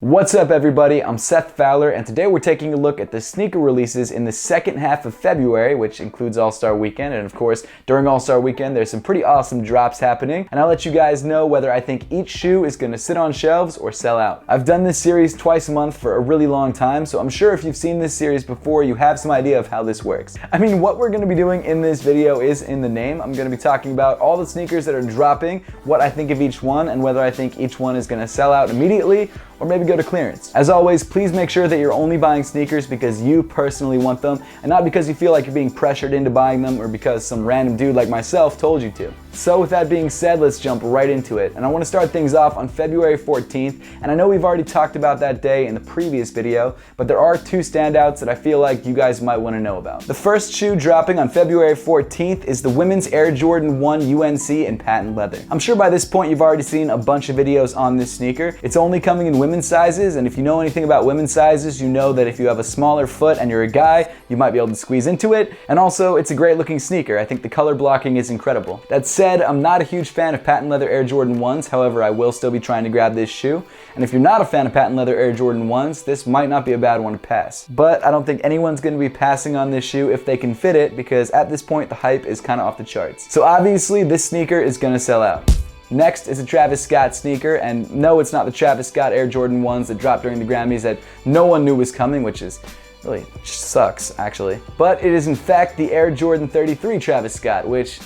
What's up everybody, I'm Seth Fowler and today we're taking a look at the sneaker releases in the second half of February, which includes All-Star Weekend, and of course during All-Star Weekend there's some pretty awesome drops happening, and I'll let you guys know whether I think each shoe is going to sit on shelves or sell out. I've done this series twice a month for a really long time, so I'm sure if you've seen this series before you have some idea of how this works. I mean, what we're going to be doing in this video is in the name. I'm going to be talking about all the sneakers that are dropping, what I think of each one, and whether I think each one is going to sell out immediately or maybe go to clearance. As always, please make sure that you're only buying sneakers because you personally want them and not because you feel like you're being pressured into buying them or because some random dude like myself told you to. So with that being said, let's jump right into it. And I want to start things off on February 14th, and I know we've already talked about that day in the previous video, but there are two standouts that I feel like you guys might want to know about. The first shoe dropping on February 14th is the women's Air Jordan 1 UNC in patent leather. I'm sure by this point you've already seen a bunch of videos on this sneaker. It's only coming in women's sizes, and if you know anything about women's sizes, you know that if you have a smaller foot and you're a guy, you might be able to squeeze into it. And also, it's a great looking sneaker. I think the color blocking is incredible. That said, I'm not a huge fan of patent leather Air Jordan 1s, however, I will still be trying to grab this shoe. And if you're not a fan of patent leather Air Jordan 1s, this might not be a bad one to pass. But I don't think anyone's going to be passing on this shoe if they can fit it, because at this point the hype is kind of off the charts. So obviously this sneaker is going to sell out. Next is a Travis Scott sneaker, and no, it's not the Travis Scott Air Jordan 1s that dropped during the Grammys that no one knew was coming, which is really sucks actually. But it is in fact the Air Jordan 33 Travis Scott, which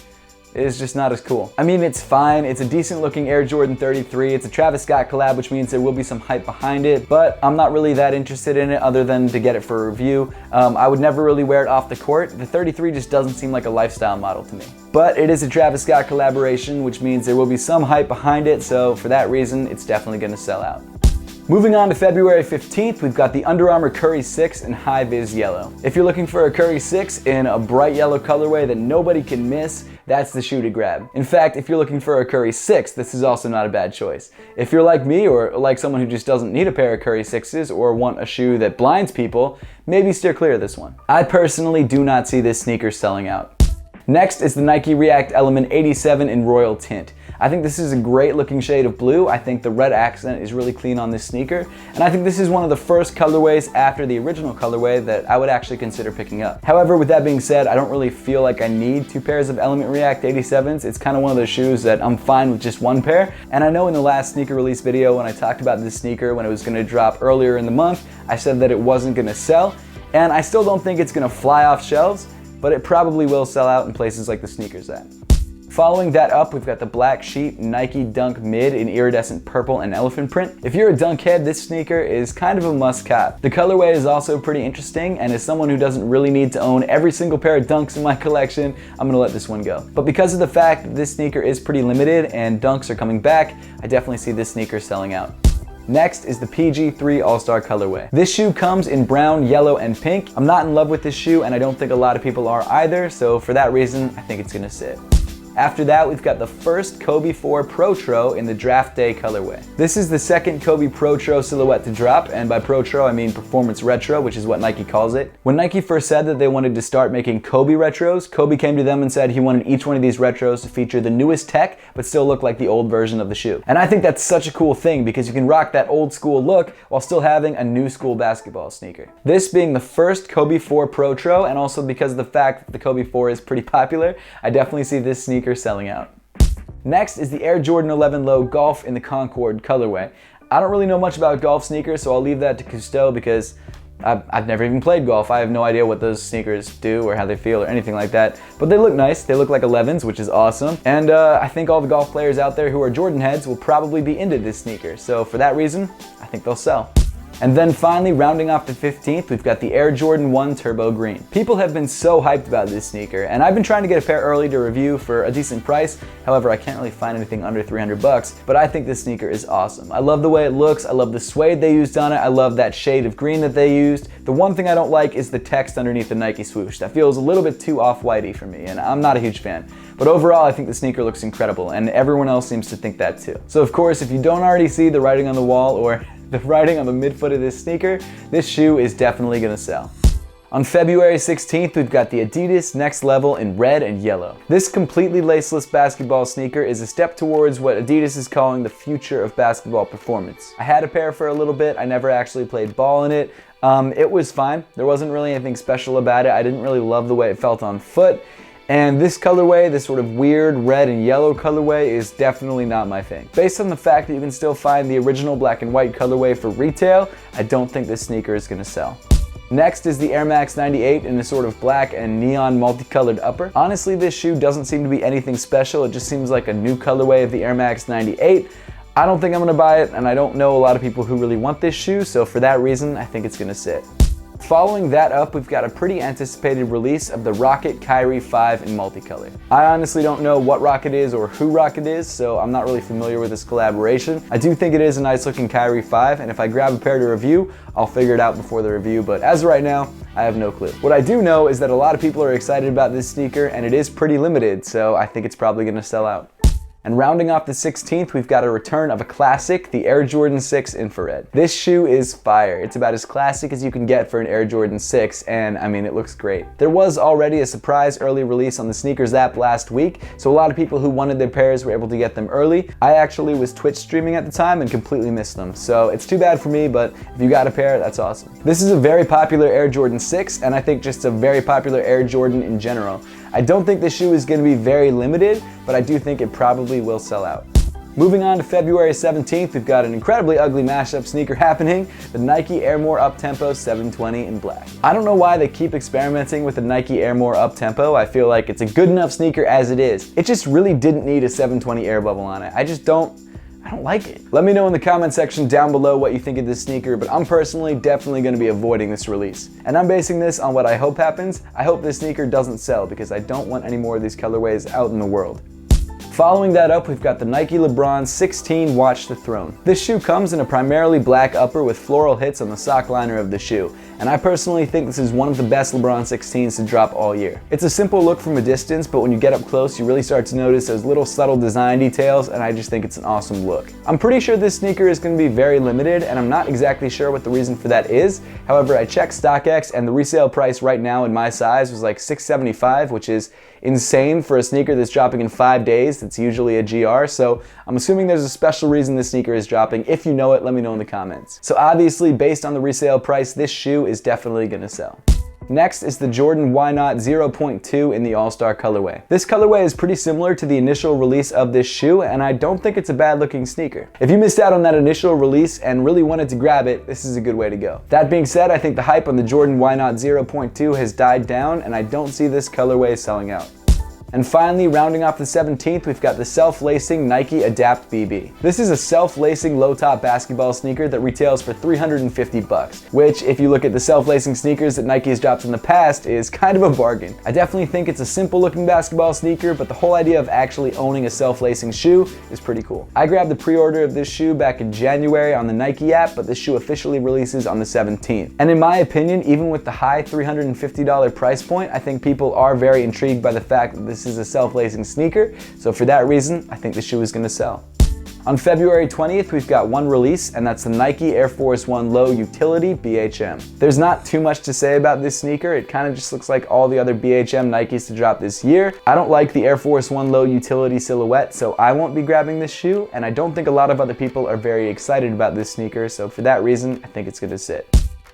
is just not as cool. I mean, it's fine, it's a decent looking Air Jordan 33, it's a Travis Scott collab, which means there will be some hype behind it, but I'm not really that interested in it other than to get it for a review. I would never really wear it off the court. The 33 just doesn't seem like a lifestyle model to me. But it is a Travis Scott collaboration, which means there will be some hype behind it, so for that reason, it's definitely gonna sell out. Moving on to February 15th, we've got the Under Armour Curry 6 in High Vis Yellow. If you're looking for a Curry 6 in a bright yellow colorway that nobody can miss, that's the shoe to grab. In fact, if you're looking for a Curry 6, this is also not a bad choice. If you're like me or like someone who just doesn't need a pair of Curry 6s or want a shoe that blinds people, maybe steer clear of this one. I personally do not see this sneaker selling out. Next is the Nike React Element 87 in Royal Tint. I think this is a great looking shade of blue. I think the red accent is really clean on this sneaker, and I think this is one of the first colorways after the original colorway that I would actually consider picking up. However, with that being said, I don't really feel like I need two pairs of Element React 87s. It's kind of one of those shoes that I'm fine with just one pair, and I know in the last sneaker release video when I talked about this sneaker when it was going to drop earlier in the month, I said that it wasn't going to sell, and I still don't think it's going to fly off shelves, but it probably will sell out in places like the sneakers at. Following that up, we've got the Black Sheep Nike Dunk Mid in iridescent purple and elephant print. If you're a dunk head, this sneaker is kind of a must cop. The colorway is also pretty interesting, and as someone who doesn't really need to own every single pair of dunks in my collection, I'm gonna let this one go. But because of the fact that this sneaker is pretty limited and dunks are coming back, I definitely see this sneaker selling out. Next is the PG3 AllStar colorway. This shoe comes in brown, yellow, and pink. I'm not in love with this shoe, and I don't think a lot of people are either, so for that reason, I think it's gonna sit. After that, we've got the first Kobe 4 Protro in the Draft Day colorway. This is the second Kobe Protro silhouette to drop, and by Protro I mean Performance Retro, which is what Nike calls it. When Nike first said that they wanted to start making Kobe retros, Kobe came to them and said he wanted each one of these retros to feature the newest tech, but still look like the old version of the shoe. And I think that's such a cool thing because you can rock that old school look while still having a new school basketball sneaker. This being the first Kobe 4 Protro, and also because of the fact that the Kobe 4 is pretty popular, I definitely see this sneaker selling out. Next is the Air Jordan 11 Low Golf in the Concord colorway. I don't really know much about golf sneakers, so I'll leave that to Couture because I've never even played golf. I have no idea what those sneakers do or how they feel or anything like that. But they look nice. They look like 11s, which is awesome. And I think all the golf players out there who are Jordan heads will probably be into this sneaker. So for that reason, I think they'll sell. And then finally, rounding off the 15th, we've got the Air Jordan 1 Turbo Green. People have been so hyped about this sneaker, and I've been trying to get a pair early to review for a decent price. However, I can't really find anything under 300 bucks, but I think this sneaker is awesome. I love the way it looks, I love the suede they used on it, I love that shade of green that they used. The one thing I don't like is the text underneath the Nike swoosh. That feels a little bit too off-whitey for me, and I'm not a huge fan. But overall, I think the sneaker looks incredible, and everyone else seems to think that too. So of course, if you don't already see the writing on the wall or the writing on the midfoot of this sneaker, this shoe is definitely gonna sell. On February 16th, we've got the Adidas Next Level in red and yellow. This completely laceless basketball sneaker is a step towards what Adidas is calling the future of basketball performance. I had a pair for a little bit. I never actually played ball in it. It was fine. There wasn't really anything special about it. I didn't really love the way it felt on foot. And this colorway, this sort of weird red and yellow colorway, is definitely not my thing. Based on the fact that you can still find the original black and white colorway for retail, I don't think this sneaker is gonna sell. Next is the Air Max 98 in a sort of black and neon multicolored upper. Honestly, this shoe doesn't seem to be anything special. It just seems like a new colorway of the Air Max 98. I don't think I'm gonna buy it, and I don't know a lot of people who really want this shoe, so for that reason, I think it's gonna sit. Following that up, we've got a pretty anticipated release of the Rocket Kyrie 5 in multicolor. I honestly don't know what Rocket is or who Rocket is, so I'm not really familiar with this collaboration. I do think it is a nice looking Kyrie 5, and if I grab a pair to review, I'll figure it out before the review, but as of right now, I have no clue. What I do know is that a lot of people are excited about this sneaker, and it is pretty limited, so I think it's probably gonna sell out. And rounding off the 16th, we've got a return of a classic, the Air Jordan 6 Infrared. This shoe is fire. It's about as classic as you can get for an Air Jordan 6, and I mean, it looks great. There was already a surprise early release on the Sneakers app last week, so a lot of people who wanted their pairs were able to get them early. I actually was Twitch streaming at the time and completely missed them, so it's too bad for me, but if you got a pair, that's awesome. This is a very popular Air Jordan 6, and I think just a very popular Air Jordan in general. I don't think this shoe is going to be very limited, but I do think it probably will sell out. Moving on to February 17th, we've got an incredibly ugly mashup sneaker happening, the Nike Airmore Uptempo 720 in black. I don't know why they keep experimenting with the Nike Airmore Uptempo. I feel like it's a good enough sneaker as it is. It just really didn't need a 720 air bubble on it. I don't like it. Let me know in the comment section down below what you think of this sneaker, but I'm personally definitely going to be avoiding this release. And I'm basing this on what I hope happens. I hope this sneaker doesn't sell because I don't want any more of these colorways out in the world. Following that up, we've got the Nike LeBron 16 Watch the Throne. This shoe comes in a primarily black upper with floral hits on the sock liner of the shoe, and I personally think this is one of the best LeBron 16s to drop all year. It's a simple look from a distance, but when you get up close, you really start to notice those little subtle design details, and I just think it's an awesome look. I'm pretty sure this sneaker is going to be very limited, and I'm not exactly sure what the reason for that is. However, I checked StockX, and the resale price right now in my size was like $675, which is insane for a sneaker that's dropping in 5 days. It's usually a GR, so I'm assuming there's a special reason this sneaker is dropping. If you know it, let me know in the comments. So obviously, based on the resale price, this shoe is definitely gonna sell. Next is the Jordan Why Not 0.2 in the AllStar colorway. This colorway is pretty similar to the initial release of this shoe, and I don't think it's a bad looking sneaker. If you missed out on that initial release and really wanted to grab it, this is a good way to go. That being said, I think the hype on the Jordan Why Not 0.2 has died down, and I don't see this colorway selling out. And finally, rounding off the 17th, we've got the self-lacing Nike Adapt BB. This is a self-lacing low-top basketball sneaker that retails for $350, which, if you look at the self-lacing sneakers that Nike has dropped in the past, is kind of a bargain. I definitely think it's a simple-looking basketball sneaker, but the whole idea of actually owning a self-lacing shoe is pretty cool. I grabbed the pre-order of this shoe back in January on the Nike app, but this shoe officially releases on the 17th. And in my opinion, even with the high $350 price point, I think people are very intrigued by the fact that this is a self-lacing sneaker, so for that reason, I think the shoe is going to sell. On February 20th, we've got one release, and that's the Nike Air Force 1 Low Utility BHM. There's not too much to say about this sneaker. It kind of just looks like all the other BHM Nikes to drop this year. I don't like the Air Force 1 Low Utility silhouette, so I won't be grabbing this shoe, and I don't think a lot of other people are very excited about this sneaker, so for that reason, I think it's going to sit.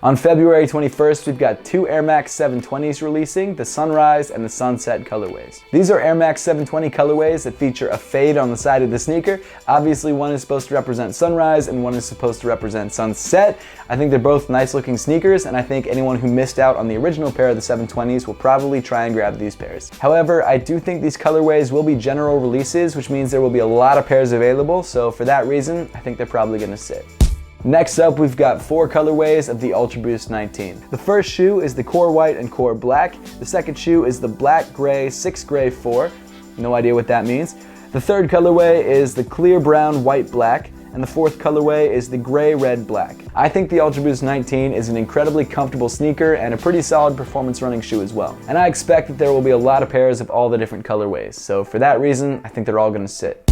On February 21st, we've got two Air Max 720s releasing, the Sunrise and the Sunset colorways. These are Air Max 720 colorways that feature a fade on the side of the sneaker. Obviously, one is supposed to represent sunrise and one is supposed to represent sunset. I think they're both nice looking sneakers, and I think anyone who missed out on the original pair of the 720s will probably try and grab these pairs. However, I do think these colorways will be general releases, which means there will be a lot of pairs available, so for that reason, I think they're probably going to sit. Next up, we've got 4 colorways of the Ultra Boost 19. The first shoe is the Core White and Core Black. The second shoe is the Black Gray 6 Gray 4. No idea what that means. The third colorway is the Clear Brown White Black. And the fourth colorway is the Gray Red Black. I think the Ultra Boost 19 is an incredibly comfortable sneaker and a pretty solid performance running shoe as well. And I expect that there will be a lot of pairs of all the different colorways. So for that reason, I think they're all going to sit.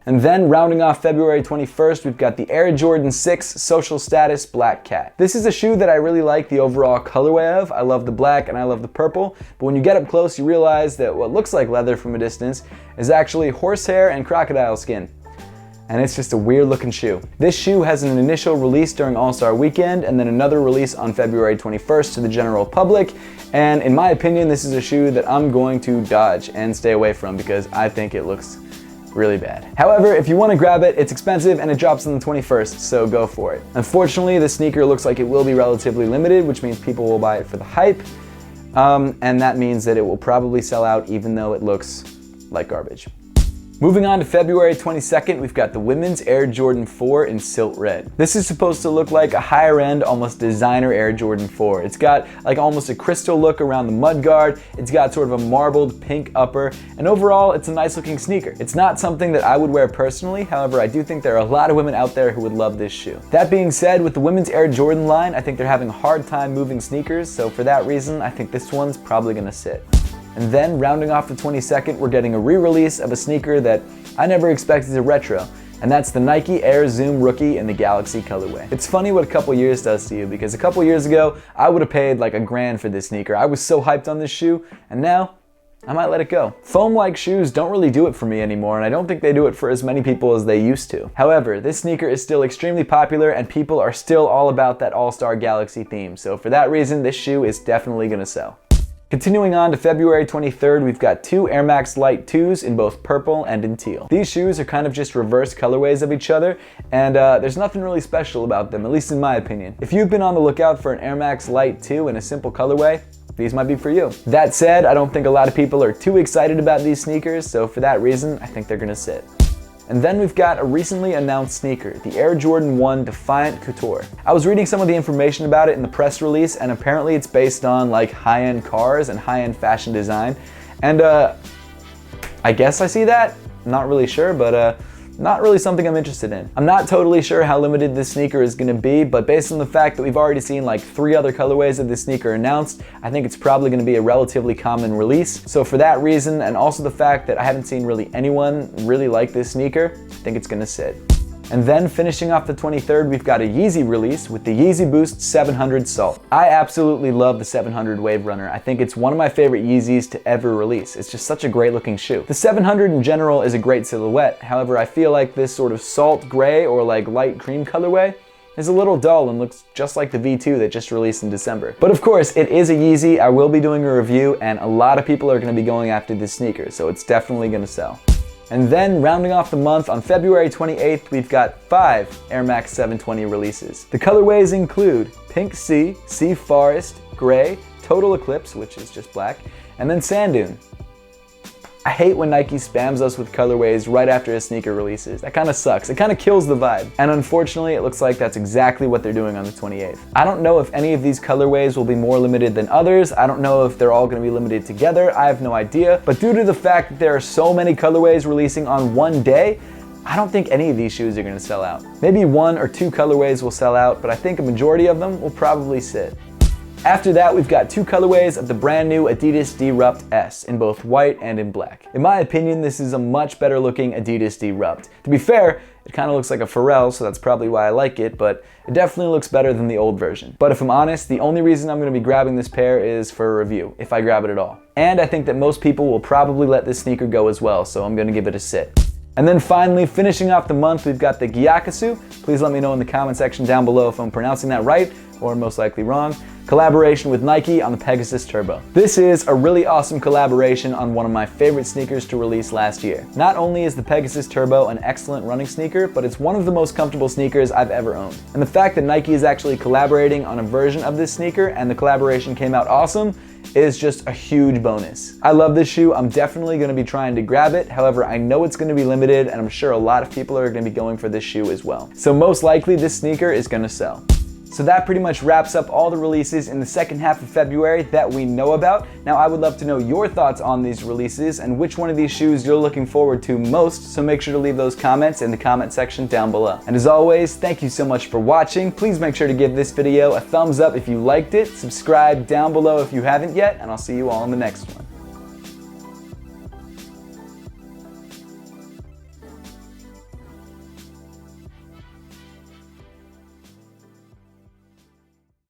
And then rounding off February 21st, we've got the Air Jordan 6 Social Status Black Cat. This is a shoe that I really like the overall colorway of. I love the black and I love the purple, but when you get up close, you realize that what looks like leather from a distance is actually horsehair and crocodile skin. And it's just a weird looking shoe. This shoe has an initial release during All-Star Weekend and then another release on February 21st to the general public. And in my opinion, this is a shoe that I'm going to dodge and stay away from because I think it looks really bad. However, if you want to grab it, it's expensive and it drops on the 21st, so go for it. Unfortunately, the sneaker looks like it will be relatively limited, which means people will buy it for the hype. And that means that it will probably sell out even though it looks like garbage. Moving on to February 22nd, we've got the women's Air Jordan 4 in Silt Red. This is supposed to look like a higher end, almost designer Air Jordan 4. It's got like almost a crystal look around the mudguard, it's got sort of a marbled pink upper, and overall it's a nice looking sneaker. It's not something that I would wear personally, however I do think there are a lot of women out there who would love this shoe. That being said, with the women's Air Jordan line, I think they're having a hard time moving sneakers, so for that reason, I think this one's probably gonna sit. And then rounding off the 22nd, we're getting a re-release of a sneaker that I never expected to retro, and that's the Nike Air Zoom Rookie in the Galaxy colorway. It's funny what a couple years does to you, because a couple years ago, I would have paid like $1,000 for this sneaker. I was so hyped on this shoe, and now, I might let it go. Foam-like shoes don't really do it for me anymore, and I don't think they do it for as many people as they used to. However, this sneaker is still extremely popular, and people are still all about that All-Star Galaxy theme, so for that reason, this shoe is definitely gonna sell. Continuing on to February 23rd, we've got two Air Max Lite 2s in both purple and in teal. These shoes are kind of just reverse colorways of each other, and there's nothing really special about them, at least in my opinion. If you've been on the lookout for an Air Max Lite 2 in a simple colorway, these might be for you. That said, I don't think a lot of people are too excited about these sneakers, so for that reason, I think they're gonna sit. And then we've got a recently announced sneaker, the Air Jordan 1 Defiant Couture. I was reading some of the information about it in the press release, and apparently it's based on like high-end cars and high-end fashion design. And I guess I see that. I'm not really sure, but not really something I'm interested in. I'm not totally sure how limited this sneaker is gonna be, but based on the fact that we've already seen like 3 other colorways of this sneaker announced, I think it's probably gonna be a relatively common release. So for that reason, and also the fact that I haven't seen really anyone really like this sneaker, I think it's gonna sit. And then finishing off the 23rd, we've got a Yeezy release with the Yeezy Boost 700 Salt. I absolutely love the 700 Wave Runner. I think it's one of my favorite Yeezys to ever release. It's just such a great looking shoe. The 700 in general is a great silhouette. However, I feel like this sort of salt gray or like light cream colorway is a little dull and looks just like the V2 that just released in December. But of course, it is a Yeezy. I will be doing a review, and a lot of people are gonna be going after this sneaker, so it's definitely gonna sell. And then rounding off the month, on February 28th, we've got 5 Air Max 720 releases. The colorways include Pink Sea, Sea Forest, Gray, Total Eclipse, which is just black, and then Sand Dune. I hate when Nike spams us with colorways right after a sneaker releases. That kind of sucks. It kind of kills the vibe. And unfortunately, it looks like that's exactly what they're doing on the 28th. I don't know if any of these colorways will be more limited than others. I don't know if they're all going to be limited together. I have no idea. But due to the fact that there are so many colorways releasing on one day, I don't think any of these shoes are going to sell out. Maybe 1 or 2 colorways will sell out, but I think a majority of them will probably sit. After that, we've got 2 colorways of the brand new Adidas Deer Ups S in both white and in black. In my opinion, this is a much better looking Adidas Deer Ups. To be fair, it kind of looks like a Pharrell, so that's probably why I like it, but it definitely looks better than the old version. But if I'm honest, the only reason I'm going to be grabbing this pair is for a review, if I grab it at all. And I think that most people will probably let this sneaker go as well, so I'm going to give it a sit. And then finally, finishing off the month, we've got the Pegasus. Please let me know in the comment section down below if I'm pronouncing that right, or most likely wrong. Collaboration with Nike on the Pegasus Turbo. This is a really awesome collaboration on one of my favorite sneakers to release last year. Not only is the Pegasus Turbo an excellent running sneaker, but it's one of the most comfortable sneakers I've ever owned. And the fact that Nike is actually collaborating on a version of this sneaker and the collaboration came out awesome is just a huge bonus. I love this shoe. I'm definitely going to be trying to grab it. However, I know it's going to be limited, and I'm sure a lot of people are going to be going for this shoe as well. So most likely this sneaker is going to sell. So that pretty much wraps up all the releases in the second half of February that we know about. Now I would love to know your thoughts on these releases and which one of these shoes you're looking forward to most, so make sure to leave those comments in the comment section down below. And as always, thank you so much for watching. Please make sure to give this video a thumbs up if you liked it, subscribe down below if you haven't yet, and I'll see you all in the next one.